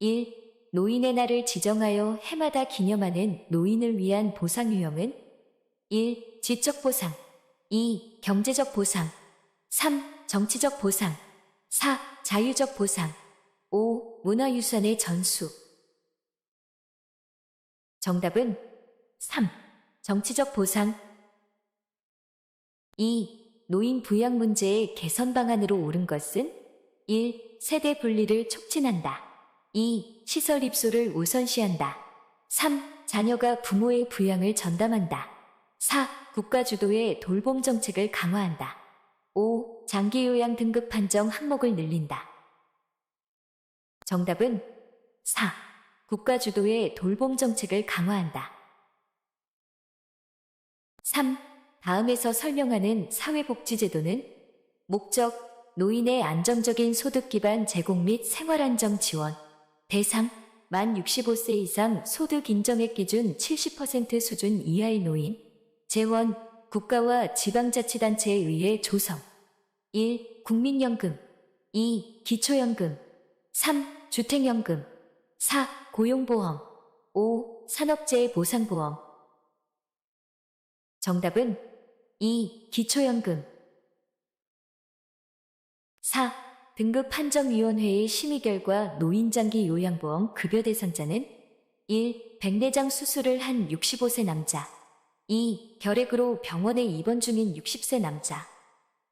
1. 노인의 날을 지정하여 해마다 기념하는 노인을 위한 보상 유형은 1. 지적 보상 2. 경제적 보상 3. 정치적 보상 4. 자유적 보상 5. 문화유산의 전수 정답은 3. 정치적 보상 2. 노인 부양 문제의 개선 방안으로 옳은 것은 1. 세대 분리를 촉진한다. 2. 시설 입소를 우선시한다. 3. 자녀가 부모의 부양을 전담한다. 4. 국가 주도의 돌봄 정책을 강화한다. 5. 장기 요양 등급 판정 항목을 늘린다. 정답은 4. 국가 주도의 돌봄 정책을 강화한다. 3. 다음에서 설명하는 사회복지제도는 목적, 노인의 안정적인 소득 기반 제공 및 생활안정 지원, 대상, 만 65세 이상 소득 인정액 기준 70% 수준 이하의 노인, 재원, 국가와 지방자치단체에 의해 조성. 1. 국민연금 2. 기초연금 3. 주택연금 4. 고용보험 5. 산업재해 보상보험 정답은 2. 기초연금 4. 등급판정위원회의 심의 결과 노인장기 요양보험 급여 대상자는 1. 백내장 수술을 한 65세 남자 2. 결핵으로 병원에 입원 중인 60세 남자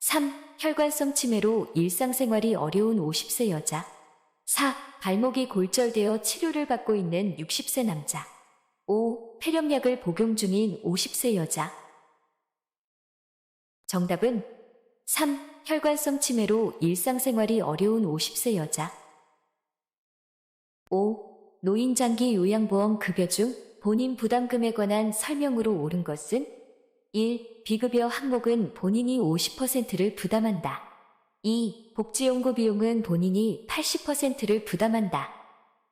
3. 혈관성 치매로 일상생활이 어려운 50세 여자 4. 발목이 골절되어 치료를 받고 있는 60세 남자 5. 폐렴약을 복용 중인 50세 여자 정답은 3. 혈관성 치매로 일상생활이 어려운 50세 여자 5. 노인장기 요양보험 급여 중 본인 부담금에 관한 설명으로 옳은 것은 1. 비급여 항목은 본인이 50%를 부담한다. 2. 복지연구 비용은 본인이 80%를 부담한다.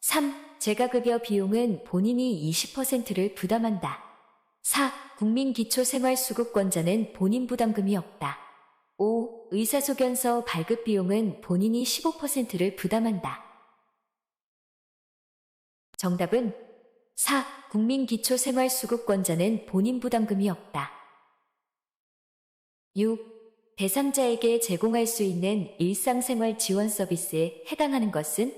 3. 재가급여 비용은 본인이 20%를 부담한다. 4. 국민기초생활수급권자는 본인 부담금이 없다. 5. 의사소견서 발급 비용은 본인이 15%를 부담한다. 정답은 4. 국민기초생활수급권자는 본인 부담금이 없다. 6. 대상자에게 제공할 수 있는 일상생활 지원 서비스에 해당하는 것은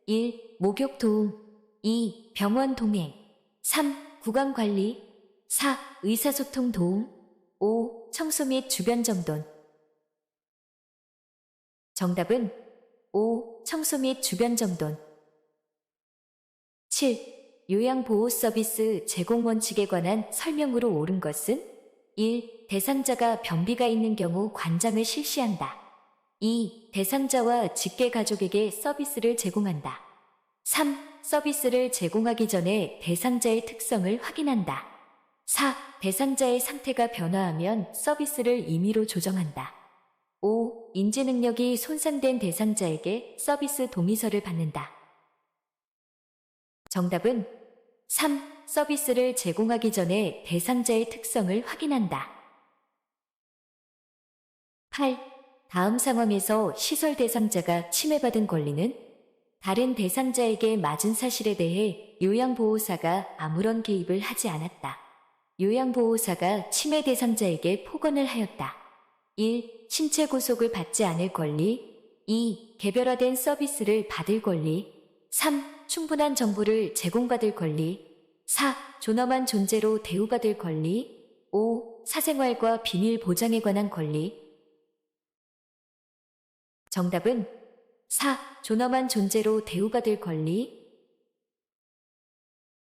1. 목욕 도움 2. 병원 동행 3. 구강관리 4. 의사소통 도움 5. 청소 및 주변 정돈 정답은 5. 청소 및 주변 정돈 7. 요양보호 서비스 제공 원칙에 관한 설명으로 옳은 것은 1. 대상자가 변비가 있는 경우 관장을 실시한다. 2. 대상자와 직계가족에게 서비스를 제공한다. 3. 서비스를 제공하기 전에 대상자의 특성을 확인한다. 4. 대상자의 상태가 변화하면 서비스를 임의로 조정한다. 5. 인지능력이 손상된 대상자에게 서비스 동의서를 받는다. 정답은 3. 서비스를 제공하기 전에 대상자의 특성을 확인한다. 8. 다음 상황에서 시설 대상자가 침해받은 권리는 다른 대상자에게 맞은 사실에 대해 요양보호사가 아무런 개입을 하지 않았다. 요양보호사가 침해 대상자에게 폭언을 하였다. 1. 신체 구속을 받지 않을 권리 2. 개별화된 서비스를 받을 권리 3. 충분한 정보를 제공받을 권리 4. 존엄한 존재로 대우받을 권리 5. 사생활과 비밀 보장에 관한 권리 정답은 4. 존엄한 존재로 대우받을 권리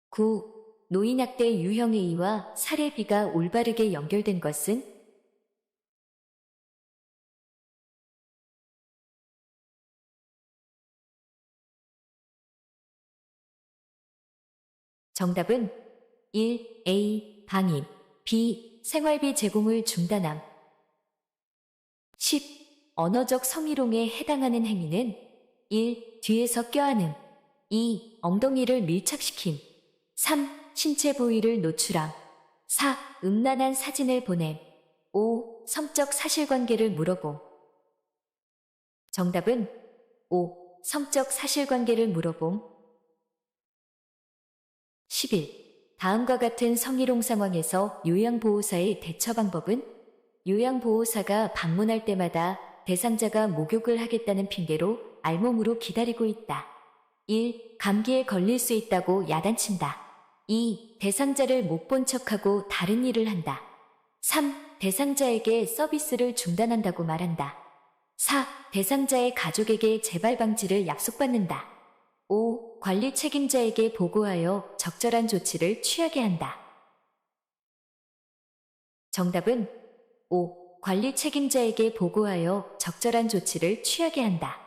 9. 노인학대 유형A와 사례 B가 올바르게 연결된 것은 정답은 1. A. 방임 2. 생활비 제공을 중단함 10. 언어적 성희롱에 해당하는 행위는 1. 뒤에서 껴안음 2. 엉덩이를 밀착시킴 3. 신체 부위를 노출함 4. 음란한 사진을 보냄 5. 성적 사실관계를 물어봄 정답은 5. 성적 사실관계를 물어봄 11. 다음과 같은 성희롱 상황에서 요양보호사의 대처 방법은 요양보호사가 방문할 때마다 대상자가 목욕을 하겠다는 핑계로 알몸으로 기다리고 있다. 1. 감기에 걸릴 수 있다고 야단친다. 2. 대상자를 못 본 척하고 다른 일을 한다. 3. 대상자에게 서비스를 중단한다고 말한다. 4. 대상자의 가족에게 재발 방지를 약속받는다. 5. 관리 책임자에게 보고하여 적절한 조치를 취하게 한다. 정답은 5. 관리 책임자에게 보고하여 적절한 조치를 취하게 한다.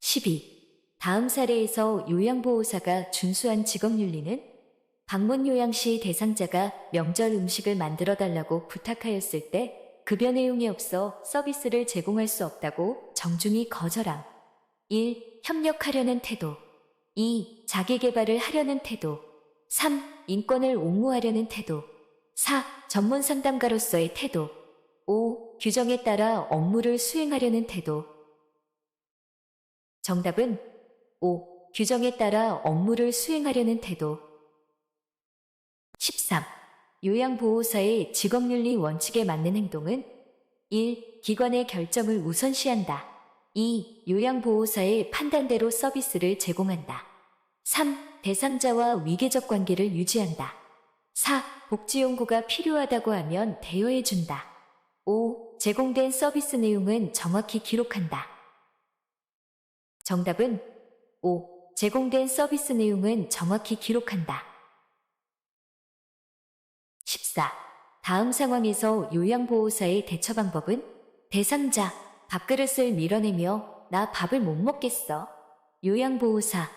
12. 다음 사례에서 요양보호사가 준수한 직업윤리는 방문 요양 시 대상자가 명절 음식을 만들어 달라고 부탁하였을 때 급여 내용이 없어 서비스를 제공할 수 없다고 정중히 거절함. 1. 협력하려는 태도. 2. 자기개발을 하려는 태도. 3. 인권을 옹호하려는 태도. 4. 전문 상담가로서의 태도. 5. 규정에 따라 업무를 수행하려는 태도. 정답은 5. 규정에 따라 업무를 수행하려는 태도. 13. 요양보호사의 직업윤리 원칙에 맞는 행동은 1. 기관의 결정을 우선시한다. 2. 요양보호사의 판단대로 서비스를 제공한다. 3. 대상자와 위계적 관계를 유지한다. 4. 복지용구가 필요하다고 하면 대여해준다. 5. 제공된 서비스 내용은 정확히 기록한다. 정답은 5. 제공된 서비스 내용은 정확히 기록한다. 14. 다음 상황에서 요양보호사의 대처 방법은 대상자, 밥그릇을 밀어내며 나 밥을 못 먹겠어. 요양보호사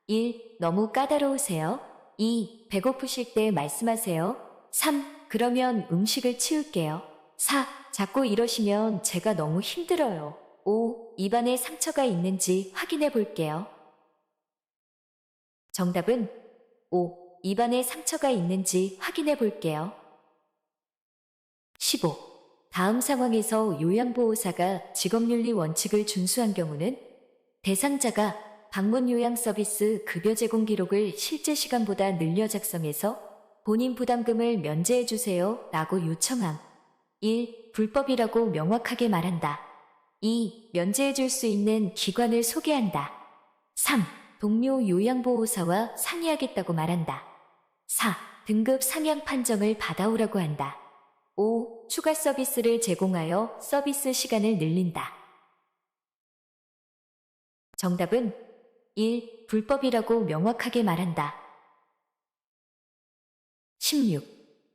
1. 너무 까다로우세요. 2. 배고프실 때 말씀하세요. 3. 그러면 음식을 치울게요. 4. 자꾸 이러시면 제가 너무 힘들어요. 5. 입안에 상처가 있는지 확인해 볼게요. 정답은 5. 입안에 상처가 있는지 확인해 볼게요. 15. 다음 상황에서 요양보호사가 직업윤리 원칙을 준수한 경우는 대상자가 방문 요양 서비스 급여 제공 기록을 실제 시간보다 늘려 작성해서 본인 부담금을 면제해 주세요 라고 요청함. 1. 불법이라고 명확하게 말한다. 2. 면제해 줄 수 있는 기관을 소개한다. 3. 동료 요양보호사와 상의하겠다고 말한다. 4. 등급 상향 판정을 받아오라고 한다. 5. 추가 서비스를 제공하여 서비스 시간을 늘린다. 정답은 1. 불법이라고 명확하게 말한다. 16.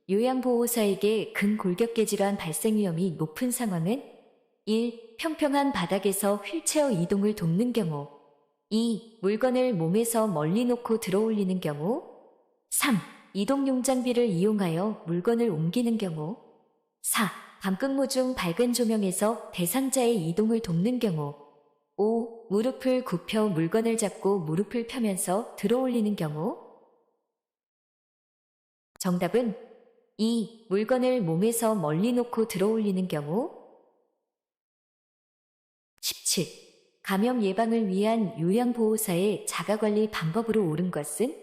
요양보호사에게 근골격계 질환 발생 위험이 높은 상황은 1. 평평한 바닥에서 휠체어 이동을 돕는 경우. 2. 물건을 몸에서 멀리 놓고 들어 올리는 경우. 3. 이동용 장비를 이용하여 물건을 옮기는 경우. 4. 밤근무 중 밝은 조명에서 대상자의 이동을 돕는 경우. 5. 무릎을 굽혀 물건을 잡고 무릎을 펴면서 들어 올리는 경우. 정답은 2. 물건을 몸에서 멀리 놓고 들어 올리는 경우. 17. 감염 예방을 위한 요양보호사의 자가관리 방법으로 옳은 것은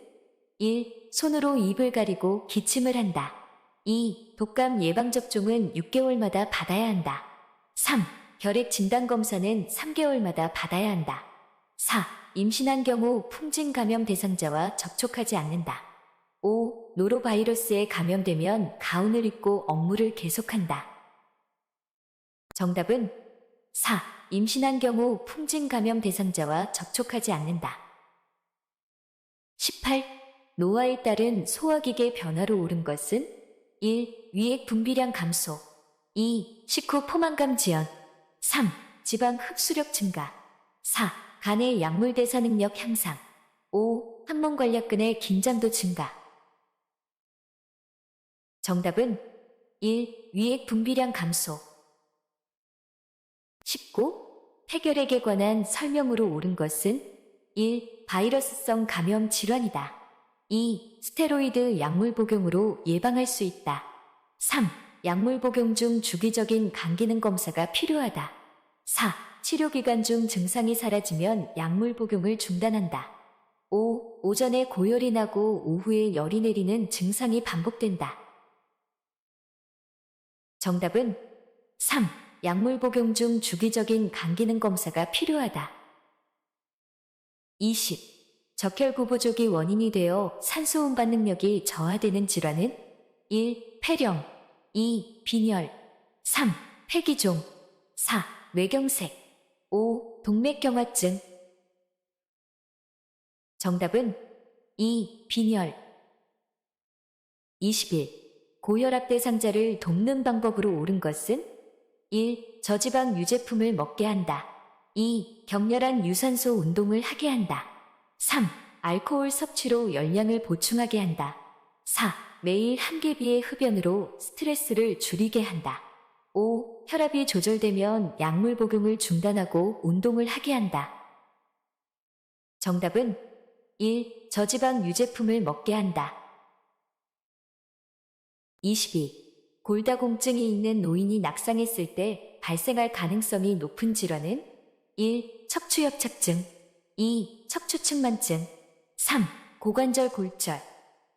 1. 손으로 입을 가리고 기침을 한다. 2. 독감 예방접종은 6개월마다 받아야 한다. 3. 결핵 진단검사는 3개월마다 받아야 한다. 4. 임신한 경우 풍진 감염 대상자와 접촉하지 않는다. 5. 노로바이러스에 감염되면 가운을 입고 업무를 계속한다. 정답은 4. 임신한 경우 풍진 감염 대상자와 접촉하지 않는다. 18. 노화에 따른 소화기계 변화로 옳은 것은 1. 위액 분비량 감소. 2. 식후 포만감 지연. 3. 지방 흡수력 증가. 4. 간의 약물 대사 능력 향상. 5. 항문 관략근의 긴장도 증가. 정답은 1. 위액 분비량 감소. 19. 폐결핵에 관한 설명으로 옳은 것은 1. 바이러스성 감염 질환이다. 2. 스테로이드 약물 복용으로 예방할 수 있다. 3. 약물 복용 중 주기적인 간 기능 검사가 필요하다. 4. 치료 기간 중 증상이 사라지면 약물 복용을 중단한다. 5. 오전에 고열이 나고 오후에 열이 내리는 증상이 반복된다. 정답은 3. 약물 복용 중 주기적인 간 기능 검사가 필요하다. 20. 적혈구 부족이 원인이 되어 산소운반 능력이 저하되는 질환은 1. 폐렴 2. 빈혈 3. 폐기종 4. 뇌경색 5. 동맥경화증 정답은 2. 빈혈 21. 고혈압 대상자를 돕는 방법으로 옳은 것은 1. 저지방 유제품을 먹게 한다. 2. 격렬한 유산소 운동을 하게 한다. 3. 알코올 섭취로 열량을 보충하게 한다. 4. 매일 한 개비의 흡연으로 스트레스를 줄이게 한다. 5. 혈압이 조절되면 약물 복용을 중단하고 운동을 하게 한다. 정답은 1. 저지방 유제품을 먹게 한다. 22. 골다공증이 있는 노인이 낙상했을 때 발생할 가능성이 높은 질환은 1. 척추협착증 2. 척추측만증 3. 고관절 골절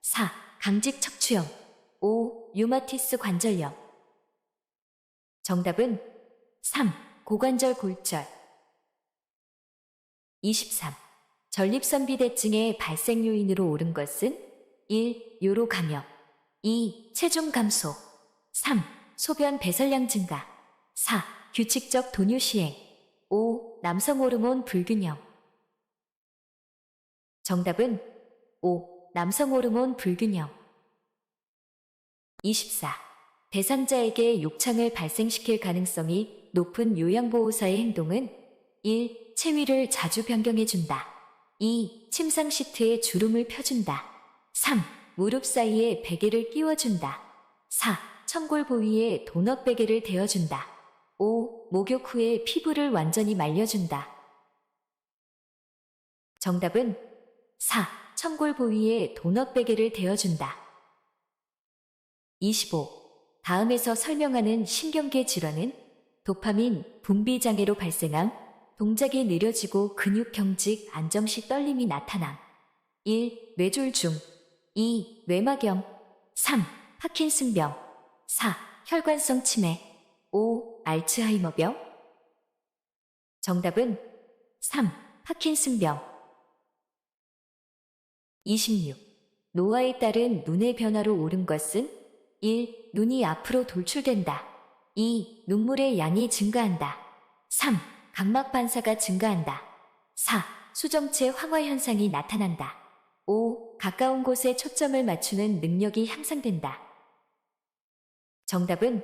4. 강직 척추염 5. 류마티스 관절염 정답은 3. 고관절 골절 23. 전립선비대증의 발생 요인으로 옳은 것은 1. 요로 감염 2. 체중 감소 3. 소변 배설량 증가 4. 규칙적 돈유 시행 5. 남성 호르몬 불균형 정답은 5. 남성 호르몬 불균형 24. 대상자에게 욕창을 발생시킬 가능성이 높은 요양보호사의 행동은 1. 체위를 자주 변경해준다. 2. 침상 시트에 주름을 펴준다. 3. 무릎 사이에 베개를 끼워준다. 4. 청골 부위에 도넛 베개를 대어준다. 5. 목욕 후에 피부를 완전히 말려준다. 정답은 4. 청골 부위에 도넛 베개를 대어준다. 25. 다음에서 설명하는 신경계 질환은 도파민 분비 장애로 발생함, 동작이 느려지고 근육 경직, 안정 시 떨림이 나타남. 1. 뇌졸중 2. 뇌막염 3. 파킨슨병 4. 혈관성 치매 5. 알츠하이머병 정답은 3. 파킨슨병 26. 노화에 따른 눈의 변화로 옳은 것은 1. 눈이 앞으로 돌출된다. 2. 눈물의 양이 증가한다. 3. 각막 반사가 증가한다. 4. 수정체 황화 현상이 나타난다. 5. 가까운 곳에 초점을 맞추는 능력이 향상된다. 정답은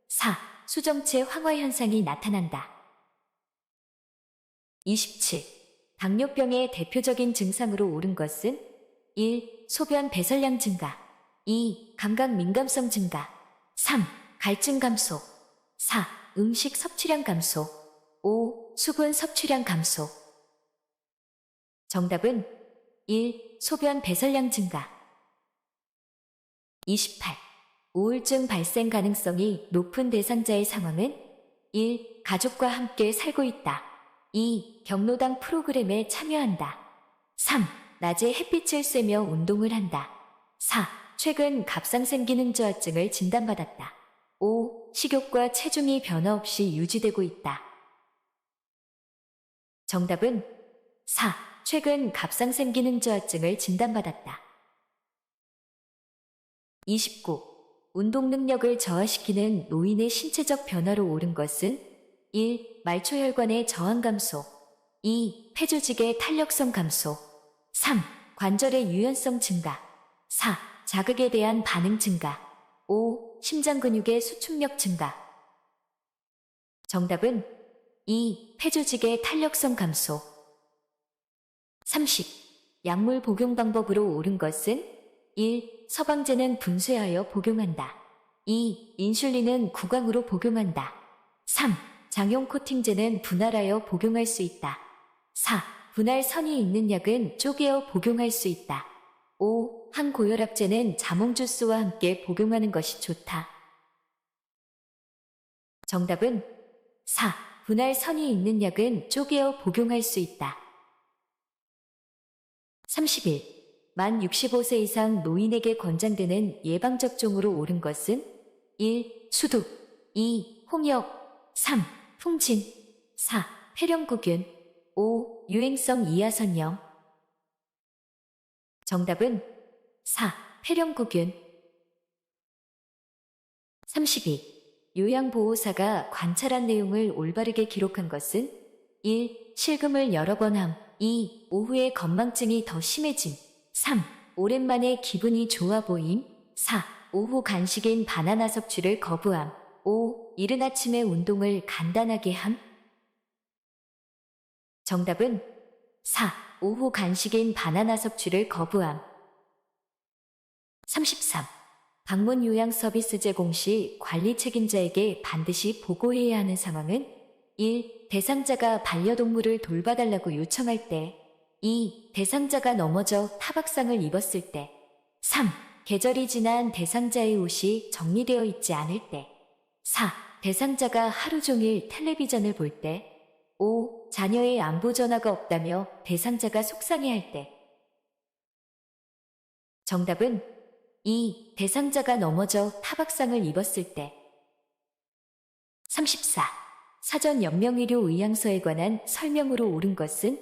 4. 수정체 황화 현상이 나타난다. 27. 당뇨병의 대표적인 증상으로 옳은 것은 1. 소변 배설량 증가 2. 감각 민감성 증가 3. 갈증 감소 4. 음식 섭취량 감소 5. 수분 섭취량 감소 정답은 1. 소변 배설량 증가 28. 우울증 발생 가능성이 높은 대상자의 상황은 1. 가족과 함께 살고 있다. 2. 경로당 프로그램에 참여한다. 3. 낮에 햇빛을 쐬며 운동을 한다. 4. 최근 갑상선 기능 저하증을 진단받았다. 5. 식욕과 체중이 변화 없이 유지되고 있다. 정답은 4. 최근 갑상선 기능 저하증을 진단받았다. 29. 운동 능력을 저하시키는 노인의 신체적 변화로 옳은 것은 1. 말초혈관의 저항 감소 2. 폐조직의 탄력성 감소 3. 관절의 유연성 증가 4. 자극에 대한 반응 증가 5. 심장 근육의 수축력 증가 정답은 2. 폐조직의 탄력성 감소 30. 약물 복용 방법으로 옳은 것은 1. 서방제는 분쇄하여 복용한다. 2. 인슐린은 구강으로 복용한다. 3. 장용 코팅제는 분할하여 복용할 수 있다. 4. 분할선이 있는 약은 쪼개어 복용할 수 있다. 5. 항고혈압제는 자몽 주스와 함께 복용하는 것이 좋다. 정답은 4. 분할선이 있는 약은 쪼개어 복용할 수 있다. 30일. 만 65세 이상 노인에게 권장되는 예방접종으로 옳은 것은 1. 수두 2. 홍역 3. 풍진 4. 폐렴구균 5. 유행성 이하선염. 정답은 4. 폐렴구균. 32. 요양보호사가 관찰한 내용을 올바르게 기록한 것은 1. 실금을 여러 번 함 2. 오후에 건망증이 더 심해짐 3. 오랜만에 기분이 좋아 보임 4. 오후 간식인 바나나 섭취를 거부함 5. 이른 아침에 운동을 간단하게 함. 정답은 4. 오후 간식인 바나나 섭취를 거부함. 33. 방문 요양 서비스 제공 시 관리 책임자에게 반드시 보고해야 하는 상황은 1. 대상자가 반려동물을 돌봐달라고 요청할 때 2. 대상자가 넘어져 타박상을 입었을 때 3. 계절이 지난 대상자의 옷이 정리되어 있지 않을 때 4. 대상자가 하루 종일 텔레비전을 볼 때 5. 자녀의 안부 전화가 없다며 대상자가 속상해할 때. 정답은 2. 대상자가 넘어져 타박상을 입었을 때. 34. 사전 연명의료 의향서에 관한 설명으로 옳은 것은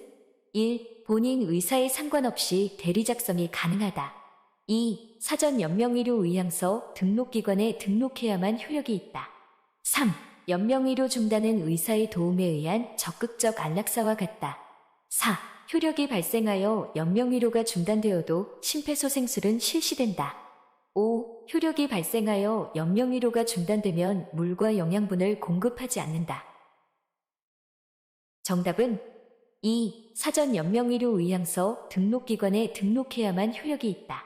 1. 본인 의사에 상관없이 대리 작성이 가능하다. 2. 사전 연명의료 의향서 등록기관에 등록해야만 효력이 있다. 3. 연명의료 중단은 의사의 도움에 의한 적극적 안락사와 같다. 4. 효력이 발생하여 연명의료가 중단되어도 심폐소생술은 실시된다. 5. 효력이 발생하여 연명의료가 중단되면 물과 영양분을 공급하지 않는다. 정답은 2. 사전 연명의료 의향서 등록기관에 등록해야만 효력이 있다.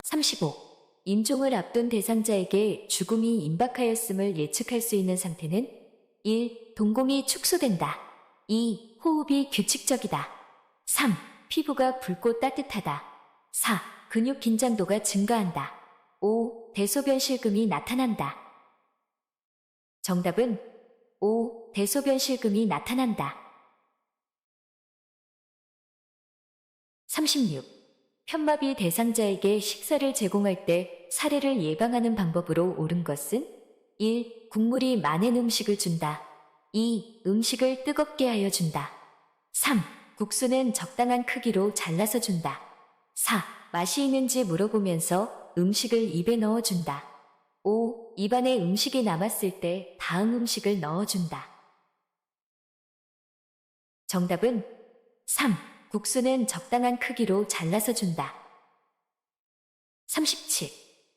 35. 임종을 앞둔 대상자에게 죽음이 임박하였음을 예측할 수 있는 상태는 1. 동공이 축소된다. 2. 호흡이 규칙적이다. 3. 피부가 붉고 따뜻하다. 4. 근육 긴장도가 증가한다. 5. 대소변 실금이 나타난다. 정답은 5. 대소변 실금이 나타난다. 36. 편마비 대상자에게 식사를 제공할 때 사례를 예방하는 방법으로 옳은 것은 1. 국물이 많은 음식을 준다. 2. 음식을 뜨겁게 하여 준다. 3. 국수는 적당한 크기로 잘라서 준다. 4. 맛이 있는지 물어보면서 음식을 입에 넣어준다. 5. 입안에 음식이 남았을 때 다음 음식을 넣어준다. 정답은 3. 국수는 적당한 크기로 잘라서 준다. 37.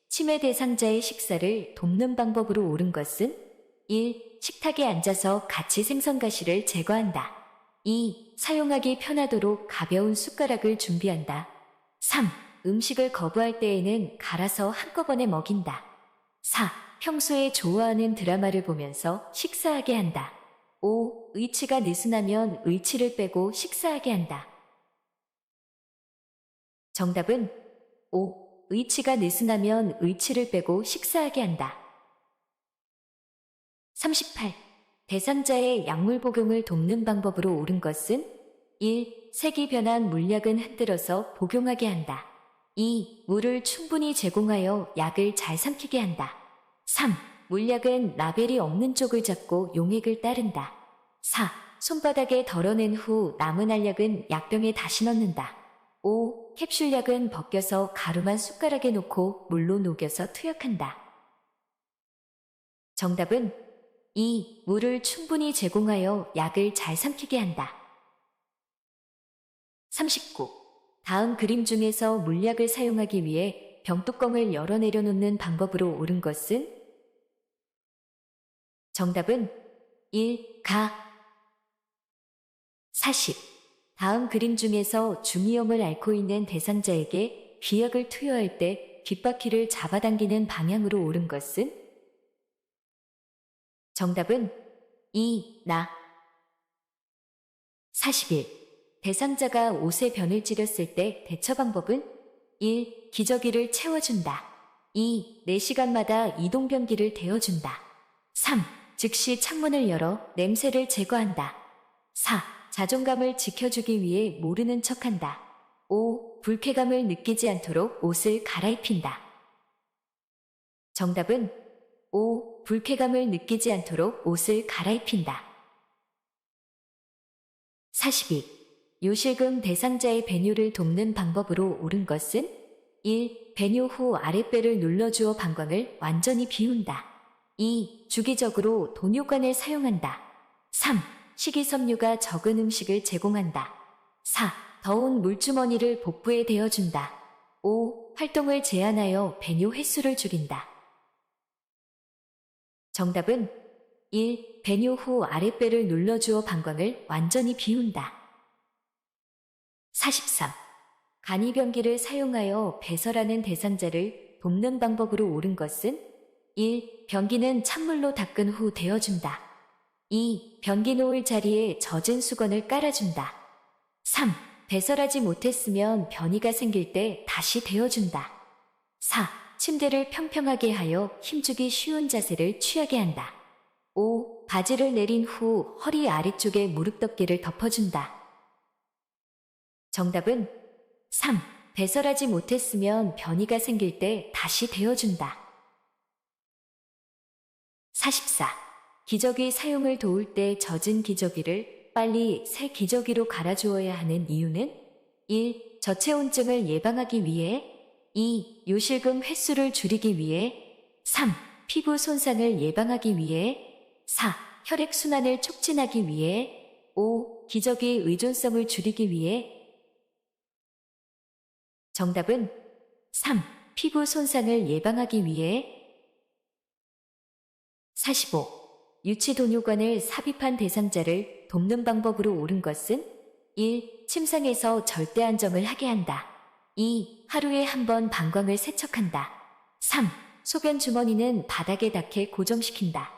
치매 대상자의 식사를 돕는 방법으로 옳은 것은 1. 식탁에 앉아서 같이 생선가시를 제거한다. 2. 사용하기 편하도록 가벼운 숟가락을 준비한다. 3. 음식을 거부할 때에는 갈아서 한꺼번에 먹인다. 4. 평소에 좋아하는 드라마를 보면서 식사하게 한다. 5. 의치가 느슨하면 의치를 빼고 식사하게 한다. 정답은 5. 의치가 느슨하면 의치를 빼고 식사하게 한다. 38. 대상자의 약물 복용을 돕는 방법으로 옳은 것은 1. 색이 변한 물약은 흔들어서 복용하게 한다. 2. 물을 충분히 제공하여 약을 잘 삼키게 한다. 3. 물약은 라벨이 없는 쪽을 잡고 용액을 따른다. 4. 손바닥에 덜어낸 후 남은 알약은 약병에 다시 넣는다. 5. 캡슐약은 벗겨서 가루만 숟가락에 놓고 물로 녹여서 투약한다. 정답은 2. 물을 충분히 제공하여 약을 잘 삼키게 한다. 39. 다음 그림 중에서 물약을 사용하기 위해 병뚜껑을 열어 내려놓는 방법으로 옳은 것은? 정답은 1. 가. 40. 다음 그림 중에서 중이염을 앓고 있는 대상자에게 비약을 투여할 때 귓바퀴를 잡아당기는 방향으로 옳은 것은? 정답은 2. 나. 41. 대상자가 옷에 변을 찌렸을 때 대처 방법은 1. 기저귀를 채워준다. 2. 4시간마다 이동변기를 데워준다. 3. 즉시 창문을 열어 냄새를 제거한다. 4. 자존감을 지켜주기 위해 모르는 척한다. 5. 불쾌감을 느끼지 않도록 옷을 갈아입힌다. 정답은 5. 불쾌감을 느끼지 않도록 옷을 갈아입힌다. 42. 요실금 대상자의 배뇨를 돕는 방법으로 옳은 것은 1. 배뇨 후 아랫배를 눌러주어 방광을 완전히 비운다. 2. 주기적으로 돈요관을 사용한다. 3. 식이섬유가 적은 음식을 제공한다. 4. 더운 물주머니를 복부에 대어준다. 5. 활동을 제한하여 배뇨 횟수를 줄인다. 정답은 1. 배뇨 후 아랫배를 눌러주어 방광을 완전히 비운다. 43. 간이변기를 사용하여 배설하는 대상자를 돕는 방법으로 옳은 것은 1. 변기는 찬물로 닦은 후 데워준다. 2. 변기 놓을 자리에 젖은 수건을 깔아준다. 3. 배설하지 못했으면 변이가 생길 때 다시 데워준다. 4. 침대를 평평하게 하여 힘주기 쉬운 자세를 취하게 한다. 5. 바지를 내린 후 허리 아래쪽에 무릎 덮개를 덮어준다. 정답은 3. 배설하지 못했으면 변이가 생길 때 다시 데워준다. 44. 기저귀 사용을 도울 때 젖은 기저귀를 빨리 새 기저귀로 갈아주어야 하는 이유는 1. 저체온증을 예방하기 위해 2. 요실금 횟수를 줄이기 위해 3. 피부 손상을 예방하기 위해 4. 혈액순환을 촉진하기 위해 5. 기저귀 의존성을 줄이기 위해 정답은 3. 피부 손상을 예방하기 위해 45. 유치돈요관을 삽입한 대상자를 돕는 방법으로 옳은 것은 1. 침상에서 절대 안정을 하게 한다. 2. 하루에 한 번 방광을 세척한다. 3. 소변 주머니는 바닥에 닿게 고정시킨다.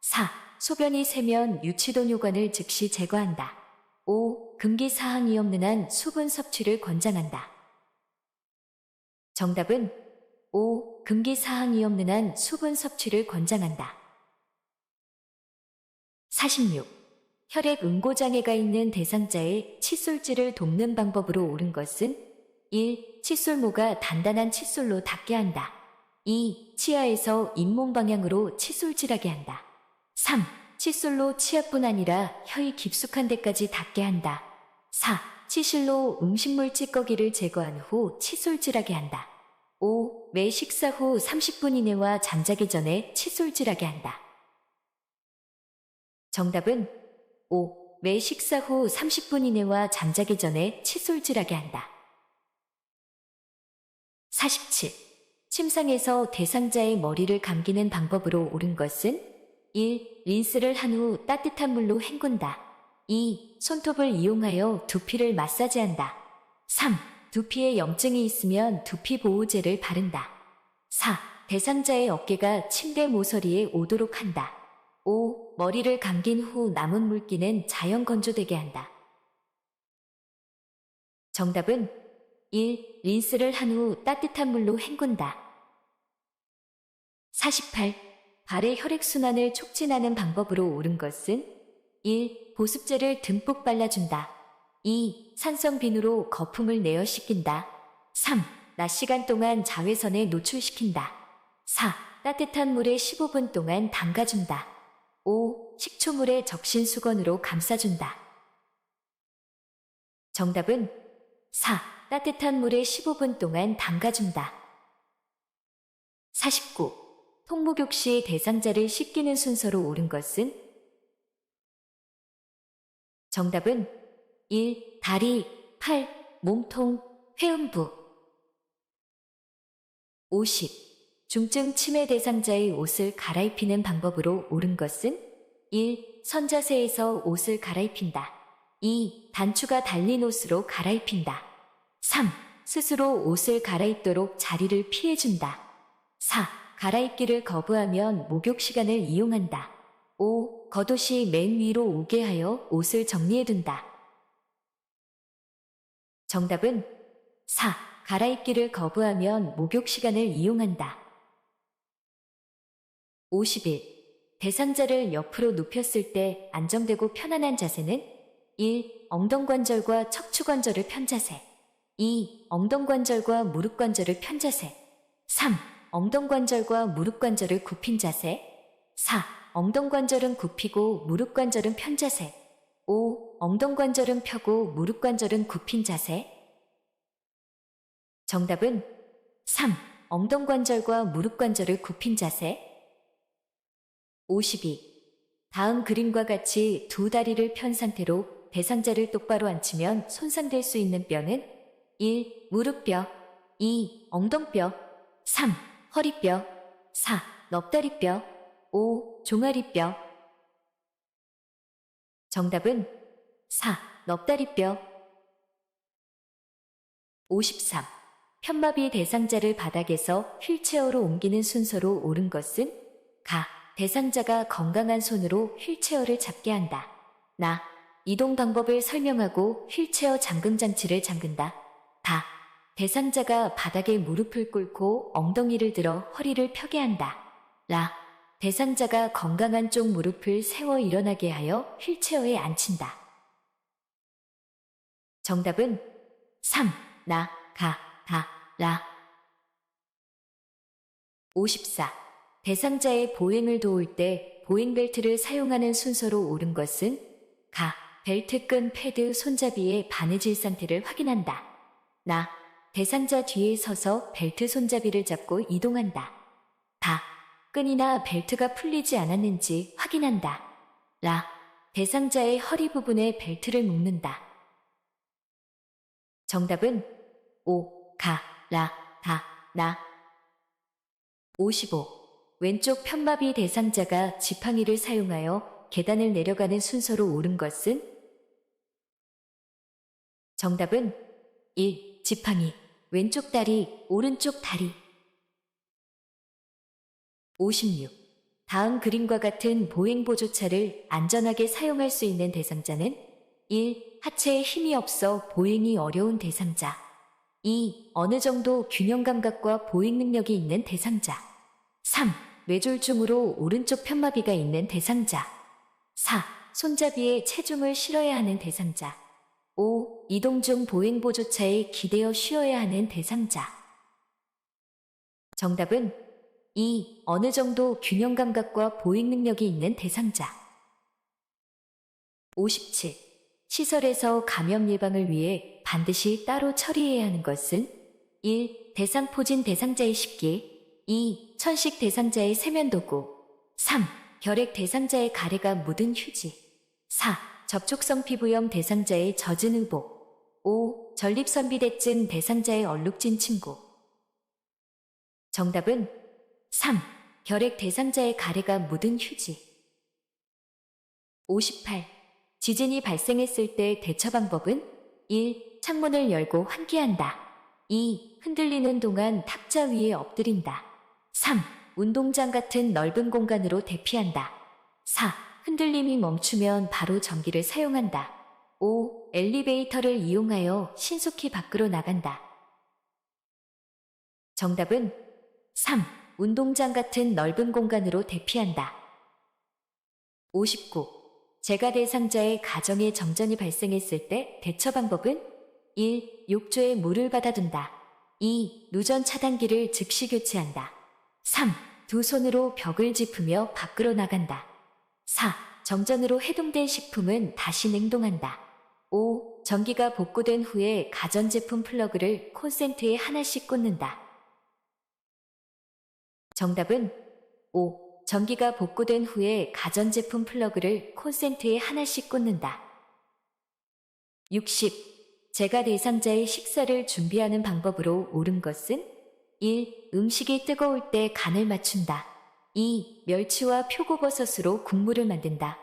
4. 소변이 새면 유치돈요관을 즉시 제거한다. 5. 금기사항이 없는 한 수분 섭취를 권장한다. 정답은 5. 금기사항이 없는 한 수분 섭취를 권장한다. 46. 혈액 응고장애가 있는 대상자의 칫솔질을 돕는 방법으로 옳은 것은 1. 칫솔모가 단단한 칫솔로 닿게 한다. 2. 치아에서 잇몸 방향으로 칫솔질하게 한다. 3. 칫솔로 치아뿐 아니라 혀의 깊숙한 데까지 닿게 한다. 4. 치실로 음식물 찌꺼기를 제거한 후 칫솔질하게 한다. 5. 매 식사 후 30분 이내와 잠자기 전에 칫솔질하게 한다. 정답은 5. 매 식사 후 30분 이내와 잠자기 전에 칫솔질하게 한다. 47. 침상에서 대상자의 머리를 감기는 방법으로 옳은 것은 1. 린스를 한 후 따뜻한 물로 헹군다. 2. 손톱을 이용하여 두피를 마사지한다. 3. 두피에 염증이 있으면 두피 보호제를 바른다. 4. 대상자의 어깨가 침대 모서리에 오도록 한다. 5. 머리를 감긴 후 남은 물기는 자연 건조되게 한다. 정답은 1. 린스를 한 후 따뜻한 물로 헹군다. 48. 발의 혈액순환을 촉진하는 방법으로 옳은 것은 1. 보습제를 듬뿍 발라준다. 2. 산성 비누로 거품을 내어 씻긴다. 3. 낮 시간 동안 자외선에 노출시킨다. 4. 따뜻한 물에 15분 동안 담가준다. 5. 식초물에 적신 수건으로 감싸준다. 정답은 4. 따뜻한 물에 15분 동안 담가준다. 49. 통목욕 시 대상자를 씻기는 순서로 옳은 것은 정답은 1. 다리, 팔, 몸통, 회음부. 50. 중증 치매 대상자의 옷을 갈아입히는 방법으로 옳은 것은 1. 선자세에서 옷을 갈아입힌다. 2. 단추가 달린 옷으로 갈아입힌다. 3. 스스로 옷을 갈아입도록 자리를 피해준다. 4. 갈아입기를 거부하면 목욕 시간을 이용한다. 5. 겉옷이 맨 위로 오게 하여 옷을 정리해둔다. 정답은 4. 갈아입기를 거부하면 목욕 시간을 이용한다. 51. 대상자를 옆으로 눕혔을 때 안정되고 편안한 자세는 1. 엉덩관절과 척추관절을 편자세. 2. 엉덩관절과 무릎관절을 편자세. 3. 엉덩관절과 무릎관절을 굽힌 자세. 4. 엉덩관절은 굽히고 무릎관절은 편자세. 5. 엉덩관절은 펴고 무릎관절은 굽힌 자세. 정답은 3. 엉덩관절과 무릎관절을 굽힌 자세. 52. 다음 그림과 같이 두 다리를 편 상태로 대상자를 똑바로 앉히면 손상될 수 있는 뼈는 1. 무릎뼈, 2. 엉덩뼈, 3. 허리뼈, 4. 넙다리뼈, 5. 종아리뼈. 정답은 4. 넙다리뼈. 53. 편마비 대상자를 바닥에서 휠체어로 옮기는 순서로 옳은 것은 가. 대상자가 건강한 손으로 휠체어를 잡게 한다. 나. 이동 방법을 설명하고 휠체어 잠금 장치를 잠근다. 다. 대상자가 바닥에 무릎을 꿇고 엉덩이를 들어 허리를 펴게 한다. 라. 대상자가 건강한 쪽 무릎을 세워 일어나게 하여 휠체어에 앉힌다. 정답은 3. 나, 가, 다, 라. 54. 대상자의 보행을 도울 때 보행벨트를 사용하는 순서로 옳은 것은 가. 벨트끈 패드 손잡이의 바느질 상태를 확인한다. 나. 대상자 뒤에 서서 벨트 손잡이를 잡고 이동한다. 다. 끈이나 벨트가 풀리지 않았는지 확인한다. 라. 대상자의 허리 부분에 벨트를 묶는다. 정답은 5. 가, 라, 다, 나. 55. 왼쪽 편마비 대상자가 지팡이를 사용하여 계단을 내려가는 순서로 옳은 것은 정답은 1. 지팡이, 왼쪽 다리, 오른쪽 다리. 56. 다음 그림과 같은 보행보조차를 안전하게 사용할 수 있는 대상자는 1. 하체에 힘이 없어 보행이 어려운 대상자. 2. 어느 정도 균형 감각과 보행 능력이 있는 대상자. 3. 뇌졸중으로 오른쪽 편마비가 있는 대상자. 4. 손잡이에 체중을 실어야 하는 대상자. 5. 이동 중 보행보조차에 기대어 쉬어야 하는 대상자. 정답은 2. 어느 정도 균형 감각과 보행 능력이 있는 대상자. 57. 시설에서 감염 예방을 위해 반드시 따로 처리해야 하는 것은 1. 대상포진 대상자의 식기. 2. 천식 대상자의 세면도구. 3. 결핵 대상자의 가래가 묻은 휴지. 4. 접촉성 피부염 대상자의 젖은 의복. 5. 전립선비대증 대상자의 얼룩진 침구. 정답은 3. 결핵 대상자의 가래가 묻은 휴지. 58. 지진이 발생했을 때 대처 방법은 1. 창문을 열고 환기한다. 2. 흔들리는 동안 탁자 위에 엎드린다. 3. 운동장 같은 넓은 공간으로 대피한다. 4. 흔들림이 멈추면 바로 전기를 사용한다. 5. 엘리베이터를 이용하여 신속히 밖으로 나간다. 정답은 3. 운동장 같은 넓은 공간으로 대피한다. 59. 재가 대상자의 가정에 정전이 발생했을 때 대처 방법은 1. 욕조에 물을 받아둔다. 2. 누전 차단기를 즉시 교체한다. 3. 두 손으로 벽을 짚으며 밖으로 나간다. 4. 정전으로 해동된 식품은 다시 냉동한다. 5. 전기가 복구된 후에 가전제품 플러그를 콘센트에 하나씩 꽂는다. 정답은 5. 전기가 복구된 후에 가전제품 플러그를 콘센트에 하나씩 꽂는다. 60. 재가 대상자의 식사를 준비하는 방법으로 옳은 것은 1. 음식이 뜨거울 때 간을 맞춘다. 2. 멸치와 표고버섯으로 국물을 만든다.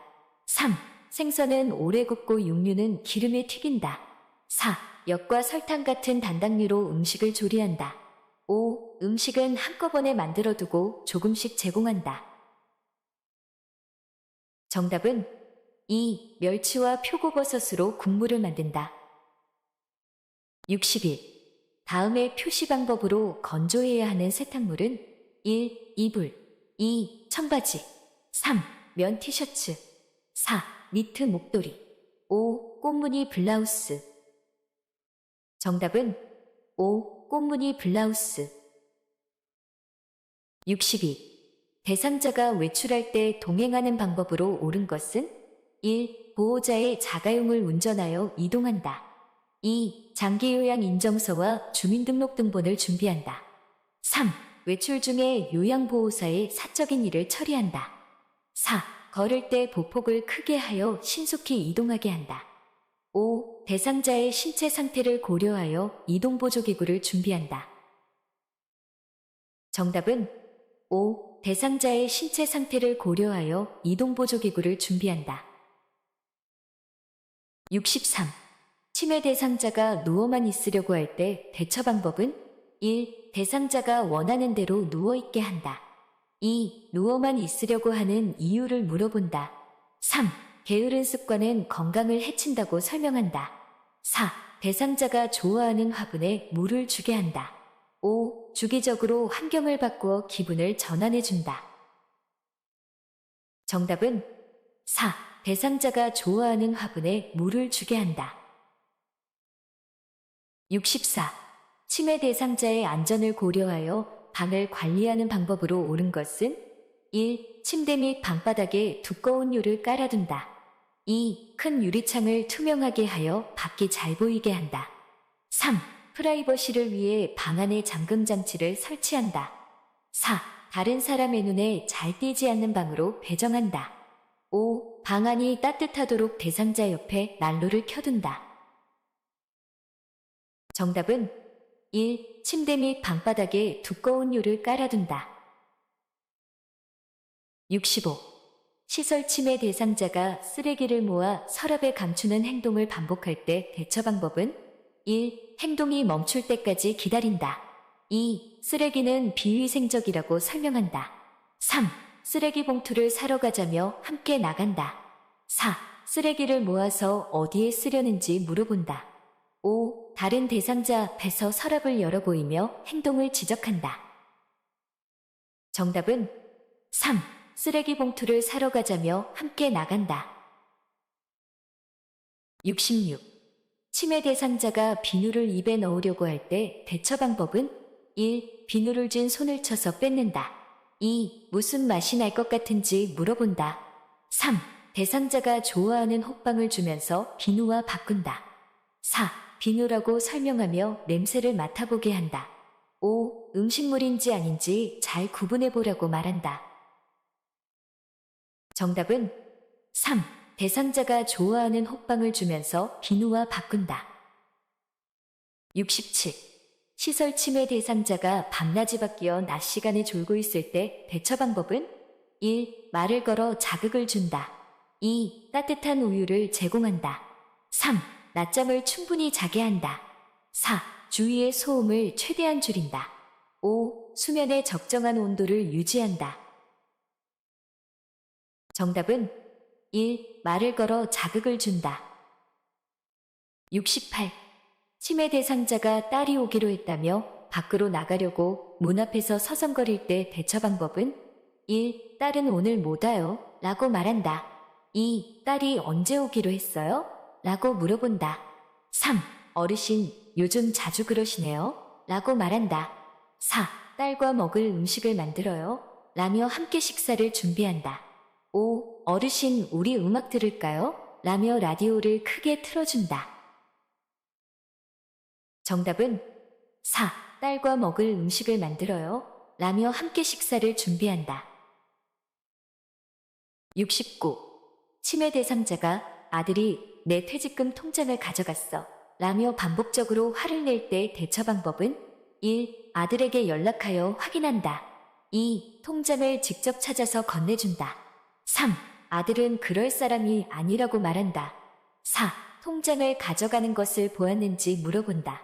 3. 생선은 오래 굽고 육류는 기름에 튀긴다. 4. 엿과 설탕 같은 단당류로 음식을 조리한다. 5. 음식은 한꺼번에 만들어두고 조금씩 제공한다. 정답은 2. 멸치와 표고버섯으로 국물을 만든다. 61. 다음의 표시 방법으로 건조해야 하는 세탁물은 1. 이불. 2. 청바지. 3. 면 티셔츠. 4. 니트 목도리. 5. 꽃무늬 블라우스. 정답은 5. 꽃무늬 블라우스. 62. 대상자가 외출할 때 동행하는 방법으로 옳은 것은 1. 보호자의 자가용을 운전하여 이동한다. 2. 장기요양 인정서와 주민등록등본을 준비한다. 3. 외출 중에 요양보호사의 사적인 일을 처리한다. 4. 걸을 때 보폭을 크게 하여 신속히 이동하게 한다. 5. 대상자의 신체 상태를 고려하여 이동보조기구를 준비한다. 정답은 5. 대상자의 신체 상태를 고려하여 이동보조기구를 준비한다. 63. 치매 대상자가 누워만 있으려고 할 때 대처 방법은 1. 대상자가 원하는 대로 누워있게 한다. 2. 누워만 있으려고 하는 이유를 물어본다. 3. 게으른 습관은 건강을 해친다고 설명한다. 4. 대상자가 좋아하는 화분에 물을 주게 한다. 5. 주기적으로 환경을 바꾸어 기분을 전환해준다. 정답은 4. 대상자가 좋아하는 화분에 물을 주게 한다. 64. 치매 대상자의 안전을 고려하여 방을 관리하는 방법으로 옳은 것은 1. 침대 및 방바닥에 두꺼운 요를 깔아둔다. 2. 큰 유리창을 투명하게 하여 밖이 잘 보이게 한다. 3. 프라이버시를 위해 방 안에 잠금장치를 설치한다. 4. 다른 사람의 눈에 잘 띄지 않는 방으로 배정한다. 5. 방 안이 따뜻하도록 대상자 옆에 난로를 켜둔다. 정답은 1. 침대 및 방바닥에 두꺼운 요를 깔아둔다. 65. 시설 침해 대상자가 쓰레기를 모아 서랍에 감추는 행동을 반복할 때 대처 방법은 1. 행동이 멈출 때까지 기다린다. 2. 쓰레기는 비위생적이라고 설명한다. 3. 쓰레기 봉투를 사러 가자며 함께 나간다. 4. 쓰레기를 모아서 어디에 쓰려는지 물어본다. 5. 다른 대상자 앞에서 서랍을 열어 보이며 행동을 지적한다. 정답은 3. 쓰레기 봉투를 사러 가자며 함께 나간다. 66. 치매 대상자가 비누를 입에 넣으려고 할 때 대처 방법은 1. 비누를 쥔 손을 쳐서 뺏는다. 2. 무슨 맛이 날 것 같은지 물어본다. 3. 대상자가 좋아하는 호빵을 주면서 비누와 바꾼다. 4. 비누라고 설명하며 냄새를 맡아보게 한다. 5. 음식물인지 아닌지 잘 구분해보라고 말한다. 정답은 3. 대상자가 좋아하는 호빵을 주면서 비누와 바꾼다. 67. 시설 침해 대상자가 밤낮이 바뀌어 낮 시간에 졸고 있을 때 대처 방법은 1. 말을 걸어 자극을 준다. 2. 따뜻한 우유를 제공한다. 3. 낮잠을 충분히 자게 한다. 4. 주위의 소음을 최대한 줄인다. 5. 수면의 적정한 온도를 유지한다. 정답은 1. 말을 걸어 자극을 준다. 68. 치매 대상자가 딸이 오기로 했다며 밖으로 나가려고 문 앞에서 서성거릴 때 대처 방법은 1. 딸은 오늘 못 와요 라고 말한다. 2. 딸이 언제 오기로 했어요? 라고 물어본다. 3. 어르신 요즘 자주 그러시네요 라고 말한다. 4. 딸과 먹을 음식을 만들어요 라며 함께 식사를 준비한다. 5. 어르신 우리 음악 들을까요? 라며 라디오를 크게 틀어준다. 정답은 4. 딸과 먹을 음식을 만들어요 라며 함께 식사를 준비한다. 69. 치매 대상자가 아들이 내 퇴직금 통장을 가져갔어 라며 반복적으로 화를 낼 때 대처 방법은 1. 아들에게 연락하여 확인한다. 2. 통장을 직접 찾아서 건네준다. 3. 아들은 그럴 사람이 아니라고 말한다. 4. 통장을 가져가는 것을 보았는지 물어본다.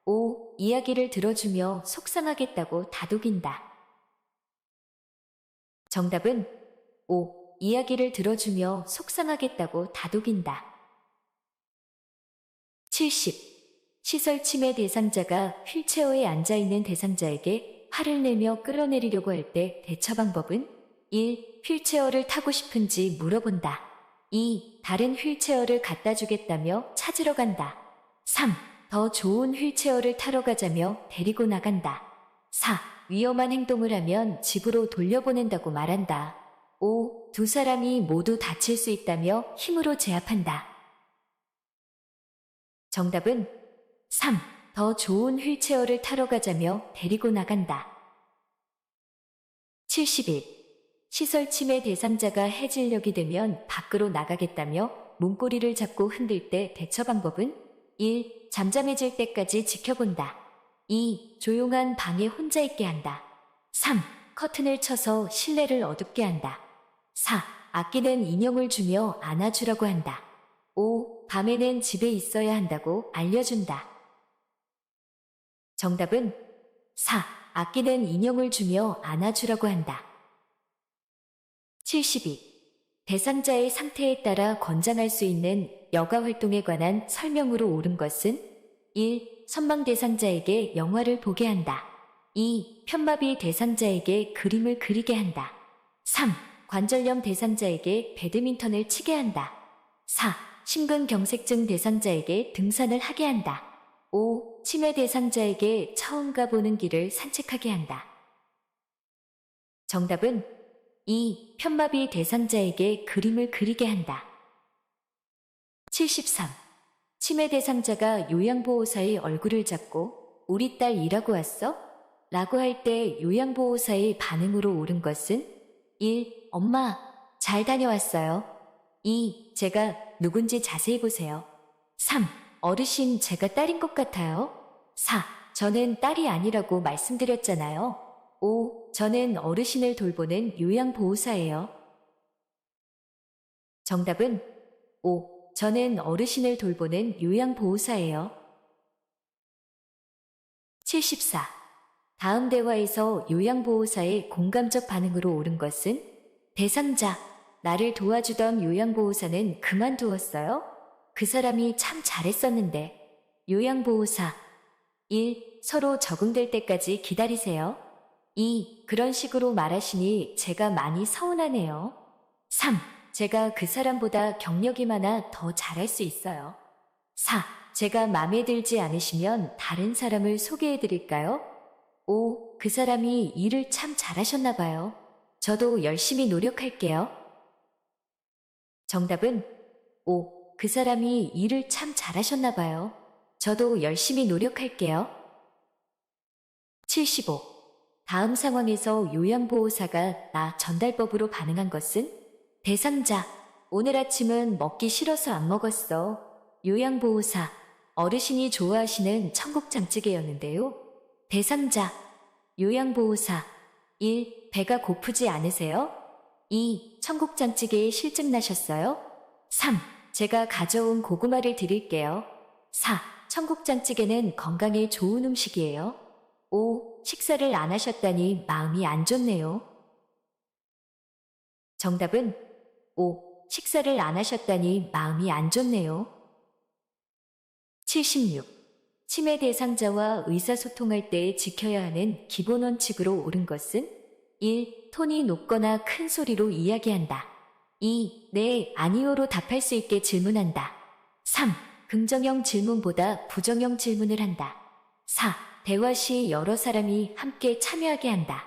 5. 이야기를 들어주며 속상하겠다고 다독인다. 정답은 5. 이야기를 들어주며 속상하겠다고 다독인다. 70. 시설 침해 대상자가 휠체어에 앉아있는 대상자에게 화를 내며 끌어내리려고 할 때 대처 방법은 1. 휠체어를 타고 싶은지 물어본다. 2. 다른 휠체어를 갖다 주겠다며 찾으러 간다. 3. 더 좋은 휠체어를 타러 가자며 데리고 나간다. 4. 위험한 행동을 하면 집으로 돌려보낸다고 말한다. 5. 두 사람이 모두 다칠 수 있다며 힘으로 제압한다. 정답은 3. 더 좋은 휠체어를 타러 가자며 데리고 나간다. 71. 시설 침해 대상자가 해질녘이 되면 밖으로 나가겠다며 문고리를 잡고 흔들 때 대처 방법은 1. 잠잠해질 때까지 지켜본다. 2. 조용한 방에 혼자 있게 한다. 3. 커튼을 쳐서 실내를 어둡게 한다. 4. 아끼는 인형을 주며 안아주라고 한다. 5. 밤에는 집에 있어야 한다고 알려준다. 정답은 4. 아끼는 인형을 주며 안아주라고 한다. 72. 대상자의 상태에 따라 권장할 수 있는 여가 활동에 관한 설명으로 옳은 것은 1. 선망 대상자에게 영화를 보게 한다. 2. 편마비 대상자에게 그림을 그리게 한다. 3. 관절염 대상자에게 배드민턴을 치게 한다. 4. 심근경색증 대상자에게 등산을 하게 한다. 5. 치매 대상자에게 처음 가보는 길을 산책하게 한다. 정답은 2. 편마비 대상자에게 그림을 그리게 한다. 73. 치매 대상자가 요양보호사의 얼굴을 잡고 우리 딸 일하고 왔어? 라고 할 때 요양보호사의 반응으로 옳은 것은 1. 엄마, 잘 다녀왔어요. 2. 제가 누군지 자세히 보세요. 3. 어르신, 제가 딸인 것 같아요. 4. 저는 딸이 아니라고 말씀드렸잖아요. 5. 저는 어르신을 돌보는 요양보호사예요. 정답은 5. 저는 어르신을 돌보는 요양보호사예요. 74. 다음 대화에서 요양보호사의 공감적 반응으로 옳은 것은 대상자, 나를 도와주던 요양보호사는 그만두었어요? 그 사람이 참 잘했었는데. 요양보호사 1. 서로 적응될 때까지 기다리세요. 2. 그런 식으로 말하시니 제가 많이 서운하네요. 3. 제가 그 사람보다 경력이 많아 더 잘할 수 있어요. 4. 제가 마음에 들지 않으시면 다른 사람을 소개해 드릴까요? 5. 그 사람이 일을 참 잘하셨나 봐요. 저도 열심히 노력할게요. 정답은 5. 그 사람이 일을 참 잘하셨나 봐요. 저도 열심히 노력할게요. 75. 다음 상황에서 요양보호사가 나 전달법으로 반응한 것은 대상자, 오늘 아침은 먹기 싫어서 안 먹었어. 요양보호사, 어르신이 좋아하시는 청국장찌개였는데요. 대상자, 요양보호사 1. 배가 고프지 않으세요? 2. 청국장찌개에 실증 나셨어요? 3. 제가 가져온 고구마를 드릴게요. 4. 청국장찌개는 건강에 좋은 음식이에요. 5. 식사를 안 하셨다니 마음이 안 좋네요. 정답은 5. 식사를 안 하셨다니 마음이 안 좋네요. 76. 치매 대상자와 의사소통할 때 지켜야 하는 기본 원칙으로 옳은 것은 1. 톤이 높거나 큰 소리로 이야기한다. 2. 네, 아니요로 답할 수 있게 질문한다. 3. 긍정형 질문보다 부정형 질문을 한다. 4. 대화 시 여러 사람이 함께 참여하게 한다.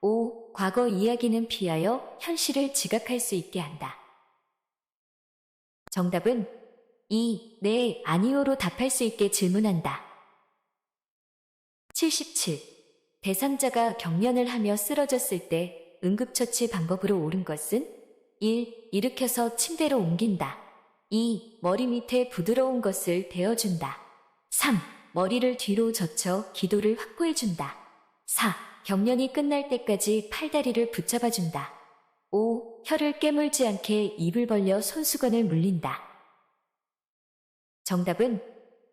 5. 과거 이야기는 피하여 현실을 지각할 수 있게 한다. 정답은 2. 네, 아니요로 답할 수 있게 질문한다. 77. 대상자가 경련을 하며 쓰러졌을 때 응급처치 방법으로 옳은 것은 1. 일으켜서 침대로 옮긴다. 2. 머리 밑에 부드러운 것을 대어준다. 3. 머리를 뒤로 젖혀 기도를 확보해준다. 4. 경련이 끝날 때까지 팔다리를 붙잡아준다. 5. 혀를 깨물지 않게 입을 벌려 손수건을 물린다. 정답은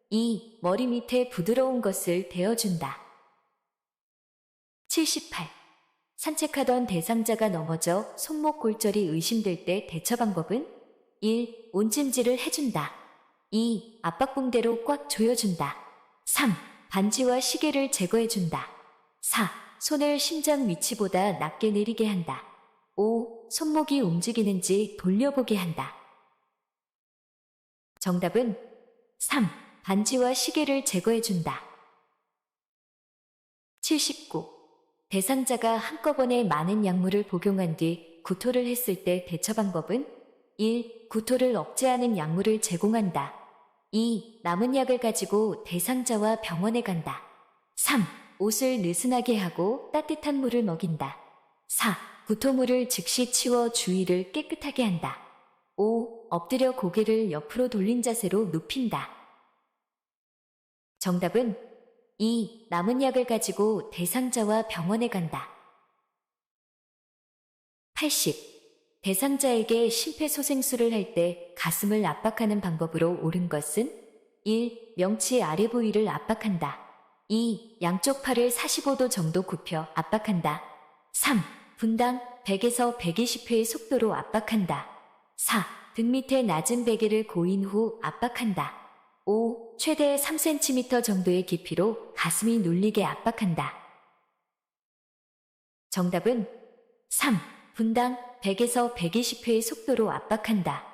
2. 머리 밑에 부드러운 것을 대어준다. 78. 산책하던 대상자가 넘어져 손목 골절이 의심될 때 대처 방법은 1. 온찜질을 해준다. 2. 압박봉대로 꽉 조여준다. 3. 반지와 시계를 제거해준다. 4. 손을 심장 위치보다 낮게 내리게 한다. 5. 손목이 움직이는지 돌려보게 한다. 정답은 3. 반지와 시계를 제거해준다. 79. 대상자가 한꺼번에 많은 약물을 복용한 뒤 구토를 했을 때 대처 방법은 1. 구토를 억제하는 약물을 제공한다. 2. 남은 약을 가지고 대상자와 병원에 간다. 3. 옷을 느슨하게 하고 따뜻한 물을 먹인다. 4. 구토물을 즉시 치워 주위를 깨끗하게 한다. 5. 엎드려 고개를 옆으로 돌린 자세로 눕힌다. 정답은 2. 남은 약을 가지고 대상자와 병원에 간다. 80. 대상자에게 심폐소생술을 할 때 가슴을 압박하는 방법으로 옳은 것은 1. 명치 아래 부위를 압박한다. 2. 양쪽 팔을 45도 정도 굽혀 압박한다. 3. 분당 100에서 120회의 속도로 압박한다. 4. 등 밑에 낮은 베개를 고인 후 압박한다. 5. 최대 3cm 정도의 깊이로 가슴이 눌리게 압박한다. 정답은 3. 분당 100에서 120회의 속도로 압박한다.